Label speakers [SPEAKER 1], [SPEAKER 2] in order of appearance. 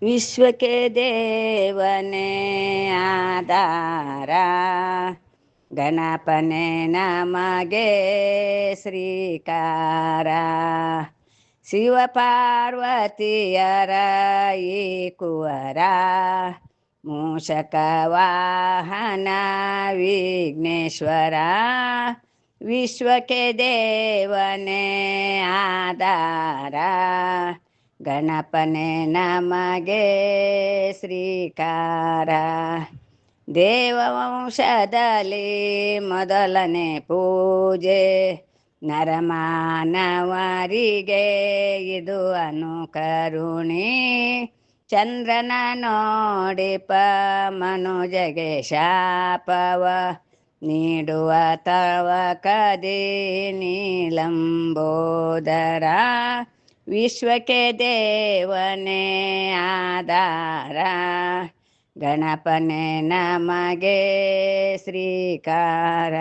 [SPEAKER 1] ವಿಶ್ವಕ್ಕೆ ದೇವನೇ ಆಧಾರ, ಗಣಪನೆ ನಮಗೆ ಶ್ರೀಕಾರ. ಶಿವ ಪಾರ್ವತಿಯರ ಈ ಕುವರ, ಮೂಷಕ ವಾಹನ ವಿಘ್ನೇಶ್ವರ. ವಿಶ್ವಕ್ಕೆ ದೇವನೇ ಆಧಾರ, ಗಣಪನೆ ನಮಗೆ ಶ್ರೀಕಾರ. ದೇವವಂಶದಲ್ಲಿ ಮೊದಲನೇ ಪೂಜೆ, ನರಮಾನವರಿಗೆ ಇದು ಅನುಕರುಣಿ. ಚಂದ್ರನ ನೋಡಿಪ ಮನುಜಗೆ ಶಾಪವ, ನೀಡುವ ತವಕದಿ ನೀಲಂಬೋದರ. ವಿಶ್ವಕ್ಕೆ ದೇವನೇ ಆಧಾರ, ಗಣಪನೆ ನಮಗೆ ಶ್ರೀಕಾರ.